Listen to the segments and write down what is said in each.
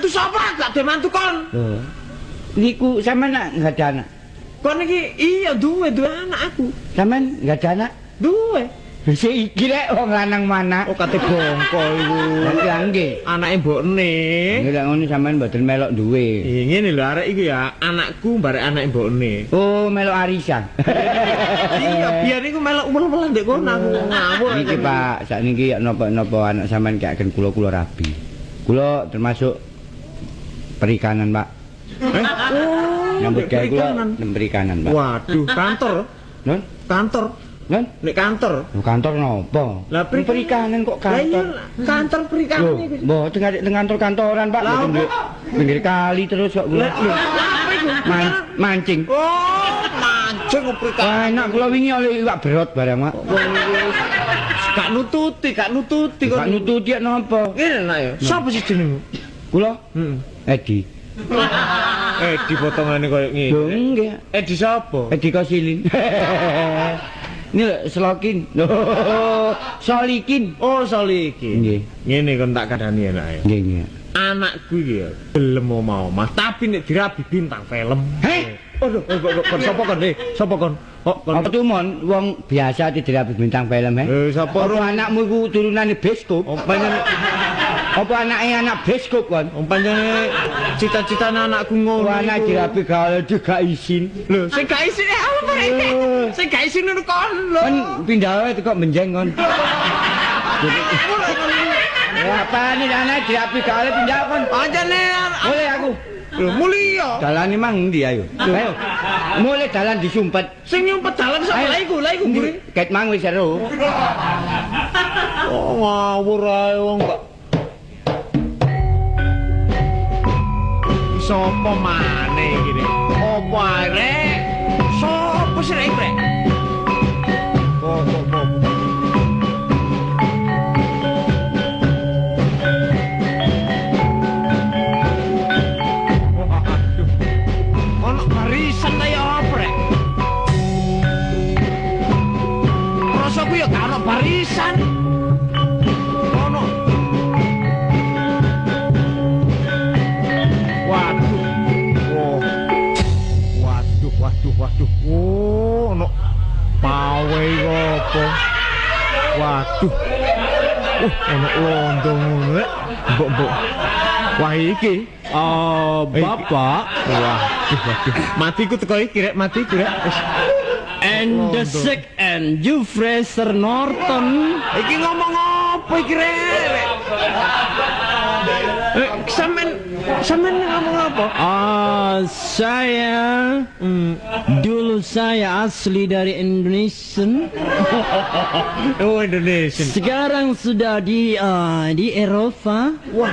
sapa gak duwe mantu kon? Lho. Niku sampean enggak ada anak. Kon iki iya duwe anak aku. Sampean enggak ada anak? Duwe. Sik iki rek wong lanang mana? Oh kate bongko iku. Lah nggih. Anake mbokne. Nggih lek ngono sampean mboten melok duwe. Ngene lho arek iki ya, anakku barek anake mbokne. Oh, melok arisan. Iya, biar iku melok umel-umelan ndek kono aku ngawur. Niki Pak, sakniki ya napa-napa anak sampean kaken kula rabi. Kula termasuk perikanan, Pak. Oh, nyambut gawe kula perikanan, Pak. Waduh, kantor. Nun? Kantor. Nun? Nek kantor. Lho kantor napa? Lah perikanan kok kantor. Lah iya, kantor perikanan iki. Mboten ngadek teng kantor-kantoran, Pak. Pinggir kali terus kok kula. Apa iku? Mancing. Oh, mancing perikanan. Wah, enak kula wingi oleh iwak berot barang, Pak. Gak nututi Gak nututi napa? Ngene nak ya. Sapa sih jenengmu? Kula? Edi. Edi potongane koyo ngene. Lho nggih. Edi sapa? Edi Kosilin. Ini lho Slokin. Loh, Solikin. Oh, Solikin. Nggih. Ngene kon tak kandhani enak ya. Nggih, nggih. Anakku iki ya gelem mau Mas, tapi nek dirabi bintang film. Heh. Aduh, kon sapa kon? Sapa kon? Oh, kon Apa tuh mon wong biasa tidak bintang film sapa Apa anakmu iku turunane bioskop? Apa anake anak bioskop kon? Pancene cita-citane anakku ngono. Anak dirabi gawe gak izin. Lho, sing gak izin apa rek? Sing gak izin ngono kon lho. Kon pindah wae teko menjeng kon. Apa nih anak dirabi gawe pindah kon? Pancene Oleh aku. lho mulia. Dalane mang ndi ayo? Ayo. Mulai dalan disumpet. Sing nyumpet dalan sapa lha iku mburi. Ket mang wis seru. Oh, ngawur ae wong kok. Sopo maneh iki rek? Opo ae rek? Sopo sih rek? Kok. Ono barisan kaya apa rek? Rasaku ya gak ono barisan. Ono. Waduh. Oh, ono pawe apa? Waduh. Ono londo ngono rek. Mbok. Wah iki. Bapak. Waduh. Matiku teko iki rek, matiku rek. And the sick and you Fraser Norton. Iki ngomong apa iki rek? Sampean ngomong apa? Saya dulu saya asli dari Indonesia. Oh, Indonesia. Sekarang sudah di Eropa. Wah.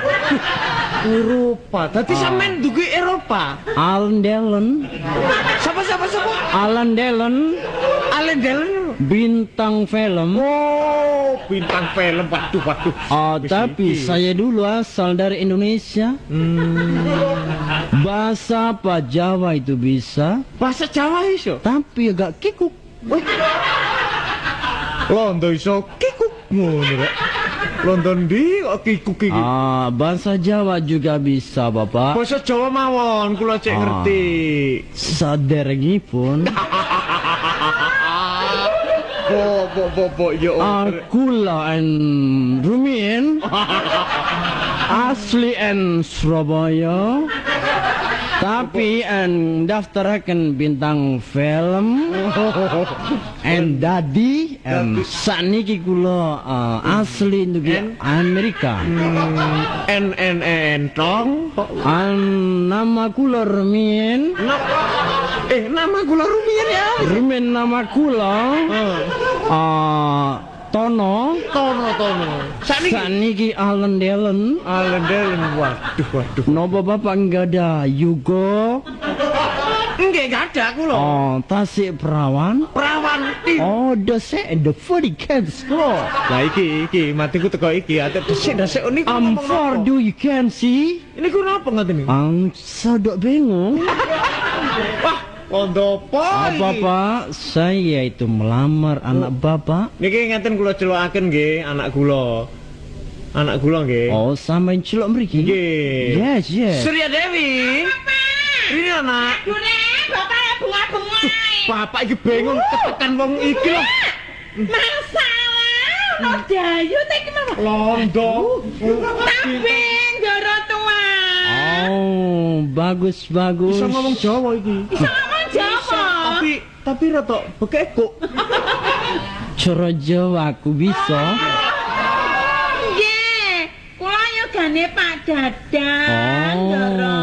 Eropa. Tadi sampean dugi Eropa. Alan Delon. Siapa? Alan Delon. Bintang film. Oh, bintang film. Waduh. Tapi saya dulu asal dari Indonesia. Bahasa apa Jawa itu bisa. Bahasa Jawa iso. Tapi agak kikuk. Londo iso kikuk ngono rek. Londo ndi kok kikuk iki? Bahasa Jawa juga bisa, Bapak. Bahasa Jawa mawon kula cek ngerti. Saderengipun. Bo yo. Kula en Rumin. Asli en Surabaya. Tapi en daftaraken bintang film. En dadi saniki kula asli nugi Amerika. En tong. Nama kula Rumin. Nama kula Rumin ya. Rumin nama kula. Tono. Saniki Alan Delon. Waduh. Nopo bapak enggak ada Yugo. Enggak ada aku loh. Tasik perawan. The Furry Cats Club. Lah iki matiku teko iki ate desik niku. For do you can see. Ini ku napa ngoten niku? Sadok bingung. Wah, kondo apa? Bapak, saya itu melamar anak bapak. Niki ngeten kula celukaken nggih anak kula. Anak kula nggih. Oh, sampean celok mriki? Nggih. Yes, yes. Surya Dewi. Ini anak. Dure, bapak bunga-bunga. Bapak iki bingung ketekan wong iki lho. Masalah, no dayu ta iki mah. Londo. Tapi ndoro tua. Oh, bagus bagus. Bisa ngomong Jawa iki. Bisa ngomong Jawa. Tapi rada bekekuk. Cara Jawa aku bisa. Nggih, kula yogane Pak Dadang, ndoro.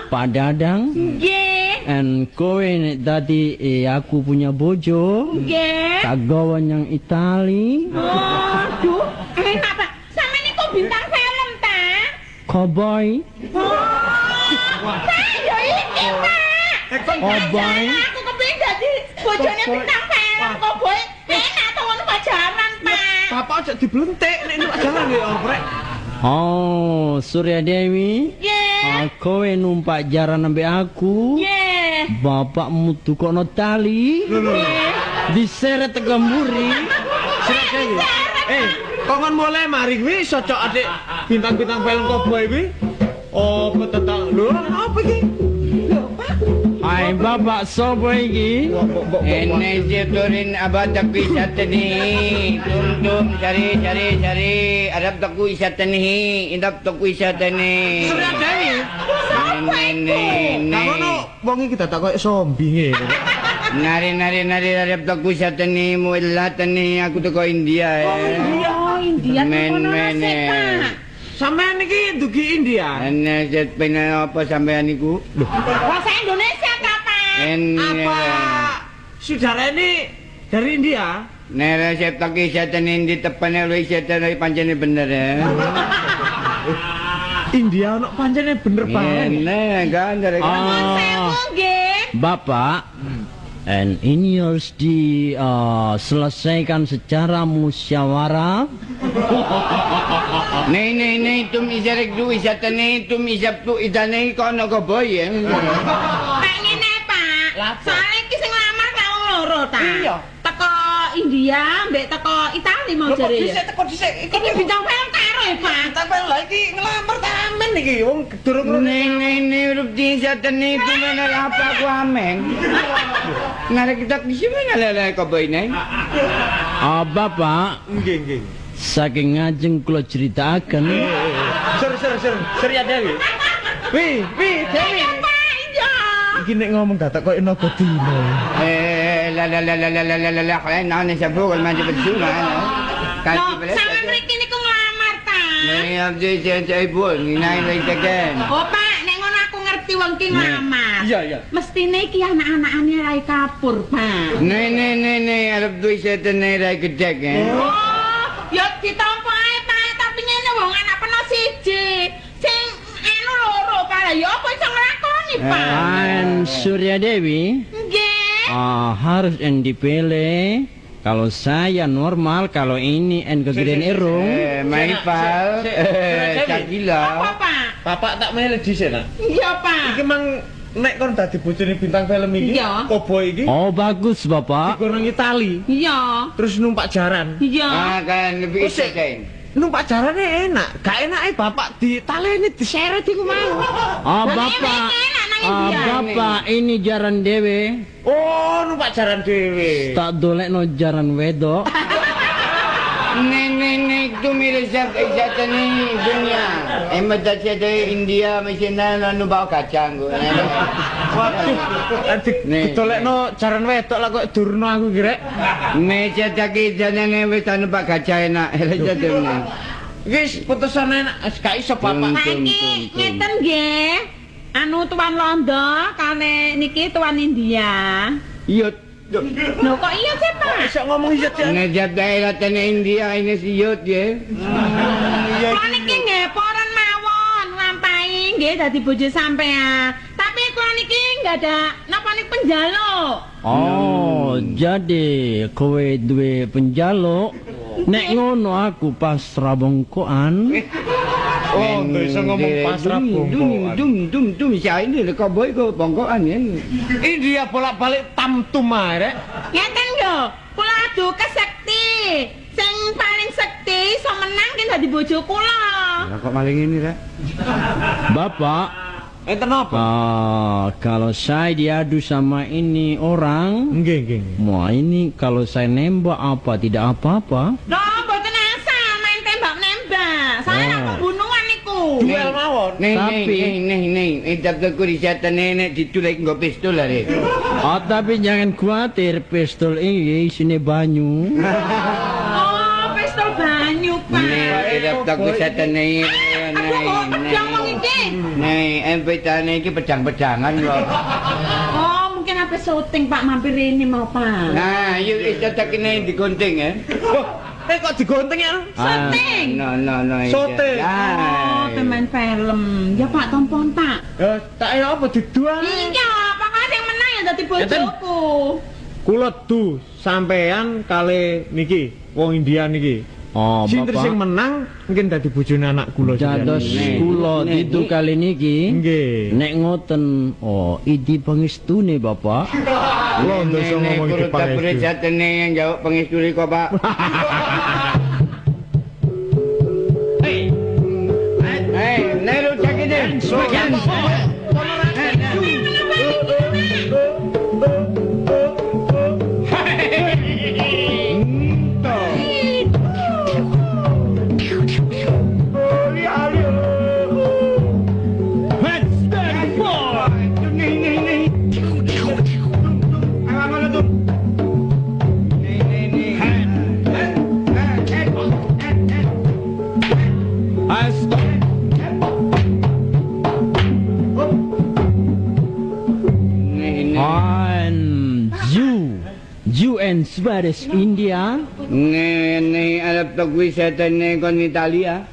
Pak Dadang. Nggih. And kowe nek tadi aku punya bojo. Nggih. Kagawan yang Itali. Aduh, enak Pak. Sampe niku bintang film ta? Cowboy. Pak, yo iki Pak. Cowboy. Aku kepengin dadi bojone bintang film Cowboy. Enak to ngono pacaran, Pak. Bapak aja diblentik nek numpak jalan nggih oprek. Oh, Surya Dewi. Nggih. Kowe numpak jaran ambek aku. Nggih. Bapak mutu kono tali. Diseret teko mburi. Surya Dewi. Kok kon mulai mari kuwi cocok adik bintang-bintang film Cowboy kuwi. Oh, petentang. Lho, apa iki? Hai bapak sopo iki? Ini jaturin abad aku isatani. Tum cari. Adap taku isatani. Indap taku isatani. Surya Dewi. Kamu wong iki dadak koyo zombie ngene. Nari adap taku isatani. Muilatani aku teko India. Oh, India kono sih, Pak. Sampeyan iki dugi India. Ana jet pena apa sampean niku? Bahasa Indonesia ta, Pak? Apa saudara ini dari India? Nera saya pakai setan di depannya lu setan dari pancene bener ya. India ono pancene bener banget. Nah, kan dari Sewu nggih. Bapak, and ini harus diselesaikan secara musyawarah. Nih, tum isarek du isatane tum isap tu idane kono ko boy ya. Pak ngene, Pak. Soale iki sing lamar ta wong loro ta. Iya. Teko India, mbek teko Itali mau jare ya. Teko dhisik. Iki bintang film karo ya, Pak. Tapi lha iki ngelamar ta amen iki wong durung Nih, urup di satane itu mana apa aku ameng. Ngarek kita di sini lele ko boy nih. Bapak, nggih. saking ngajeng kula critakaken. Surya Dewi. Dewi. Iya, Pak, iya. Iki nek ngomong dadak koyo naga dino. La kalian nang sabuk maju betul mana. Loh, sama mriki niku nglamar ta. Nih abdi saya bol ngai lagi tekan. Oh, Pak, nek ngono aku ngerti wong ki nglamar. Iya. Mestine iki anak-anakane Rai Kapur, Pak. Nih, arep duwe setan rai gedek ya. Oh, ya ditampa ae, Pak, tapi ngene wong anak peno siji. Sing anu loro, Pak. Ya apa iso nglakoni, Pak? Dan Surya Dewi Nggih. harus yang dipilih. Kalau saya normal, kalau ini en kegedean irung. Maipal, Apa, Cakila. Pak? Bapak tak milih dhisik, Nak. Iya, Pak. Iki mang nek kon dadi bojone bintang film iki, Iya. Cowboy iki. Oh bagus bapak. Gorong Itali, Iya. terus numpak jaran. Iya. Kan lebih isek. Numpak jarane enak, gak enake bapak ditaleni diseret iku mau. Bapak. enak nang India. Bapak ini jaran dewe. Oh, numpak jaran dhewe. Tak dolekno jaran wedok. Nih, tu mirip setan ini dunia. Emat dari India mesin nanu bawa kacang gua. Waduh, ditolekno jaran wedok lah kok durno aku kira. Meja taki jangan wis anu Pak Gajah enak. Jadune. Wis putusan enak, gak iso bapak. Saiki ngeten nggih. Anu tuan Londo kane niki tuan India. Yut. Lho kok iya sih, Pak? Iso ngomong iya ya. Ngejat daerah tanah India ini si Yut ya. Kula niki nggih poren mawon nglampahi nggih dadi bojo sampean. Tapi kula niki enggak ada napa nik penjaluk. Oh, jadi kowe duwe penjaluk. Nek ngono aku pas rabongkoan. Oh, iso ngomong pasrah Dum saya ini kok boy kok bongkoan ya. India bolak-balik tamtum ae, Rek. Ngeten lho, kula adu kesekti. Sing paling sekti iso menang ki dadi bojo kula. Lah kok maling ini, Rek? Bapak, Enten apa? kalau saya diadu sama ini orang, Nggih, nggih. wah ini kalau saya nembak apa tidak apa-apa. Loh, mboten asal main tembak-nembak. Saya nak pembunuhan niku. Duel mawon. Nih, idap teku risetan nenek ditulek nggo pistol lah, Rek. Oh, tapi jangan khawatir, pistol ini isinya banyu. Oh, pistol banyu, Pak. Nih, idap teku risetan nih. Yang wong iki. Nih, empetane iki pedang-pedangan kok. Oh, mungkin apa syuting Pak mampir ini mau Pak. Nah, yuk idap teku nih digunting ya. Kok digonting ya? Syuting. No. Syuting. Oh, teman film. Ya Pak tompon Pak. Ya, tak ya apa didual? Iya, pokoknya yang menang ya dadi bojoku. Kula du sampean kali niki wong India niki. Oh, Sinten sing Bapak, menang mungkin dadi bojone anak kula. dados kula itu kali niki. Nggih. Nek ngoten, oh idi pangestune Bapak. Kula ndoso ngomong iki Pak pangestu. jatene yang jawab pengisturi kok, Pak. Hei, Nero cakide. And you and Swedish India. Nih, Arab tak wisatane kon Italia.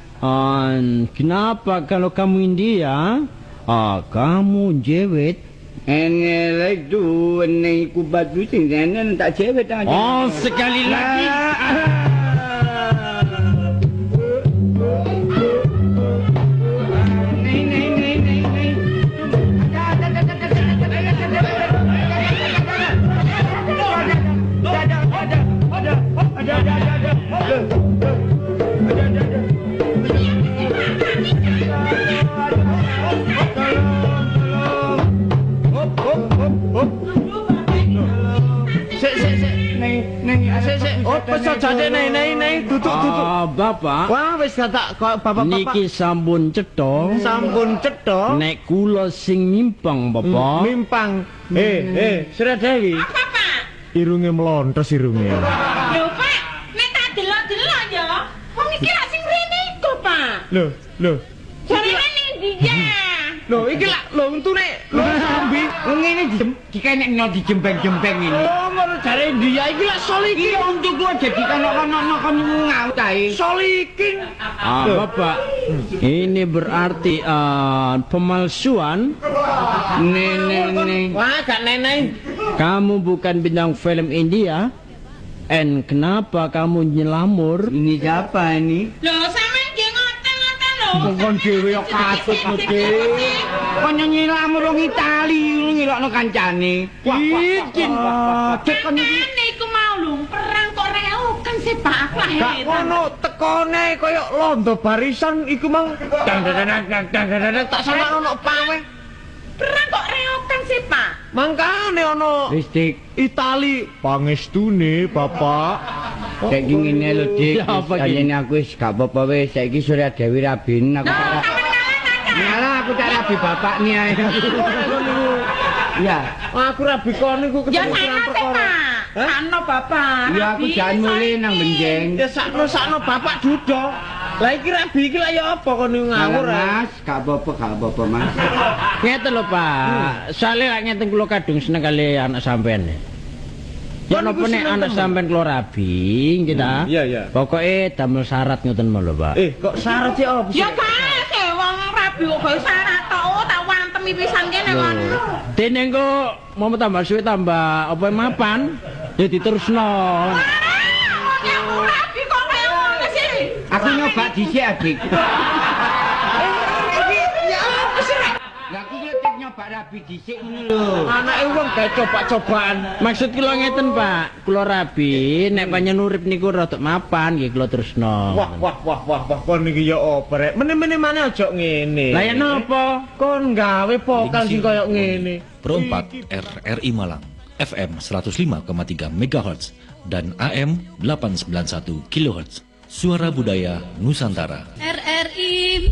Kenapa kalau kamu India, kamu jewet? Ini itu, ini kubat lusin, ini tak cewek aja. Oh, sekali lagi. Oh, pesat jane nei duduk. Bapak, Wah, wis tak kok bapak-bapak. niki sampun cetha. Sampun cetha. Nek kula sing mimpang, Bapak. Mimpang. Sri Dewi. Apa Pak? Irunge mlontos irunge. Lho Pak, nek tak delok-delok ya. Wong iki lak sing rene iku Pak. Lho. Jarene ning dia. Lho, iki lak lho untune lho sambi. Ngene dikenek dijembeng-jembeng ini. Oh, ngono jare dia iki lak solikin. Iki untuk gua jadi kono-kono kon ngaut ae. Solikin. Bapak, ini berarti pemalsuan. Nih. Wah, gak neneng. Kamu bukan bintang film India. Kenapa kamu nyelamur? Ini siapa ini? Lho sampean nggih ngoten-ngoten lho. Kon dhewe yo katut mesti. Kon nyanyi lamur wong Itali ngilokno kancane. Izin. Tekon iki. Kan iku mau lho perang kok reokan sepak akhlak Gak heran. ngono tekone koyo londo barisan iku mang dang tak sama ono paweh. Perang kok reokan sepak. Mangkane ono Listrik. Itali pangestune Bapak. Saiki ngene lho, Dik. Ya, apa iki? Ajene aku wis gak apa-apa wis. Saiki Surya Dewi Rabin aku tak. Ngalah aku tak rabi bapak nih ae. Iya. Aku rabi kon niku Ya ketemu sana perkara. sepak. Ano bapak. Iya aku Rabi, jangan mulai iso nang iki. benjeng. Ya sakno Bapak dudo. Lah iki rabi iki lah ya apa kon niku ngawur ae. Mas, gak apa-apa Mas. Ngeten lho, Pak. Soale lak ngeten kula kadung seneng kali anak sampean. Ya Kon napa niku nek seneng anak temen. sampean kula rabi, kita. Iya. Pokoke damel syarat ngoten lho, Pak. Kok syarat sih apa sih? Ya kae wong rabi kok gawe syarat tok tak wantemi pisan kene kon. Dene engko mau tambah suwe tambah apa mapan, ya diterusno. Aku rabi kok kaya ngono sih. Aku nyoba dhisik, Adik. Ya apa sih? Lah aku nyoba Pak Rabi dhisik ngono lho. Anake wong gawe coba-cobaan. Maksud kula ngeten, Pak. Kula rabi nek panjenengan urip niku rada mapan nggih kula terusno. Wah, kon iki ya oprek. Meneh-meneh maneh aja ngene. Lah ya napa? Kon gawe vokal sing koyo ngene. Pro 4 RRI Malang, FM 105,3 MHz dan AM 891 kHz. Suara Budaya Nusantara. RRI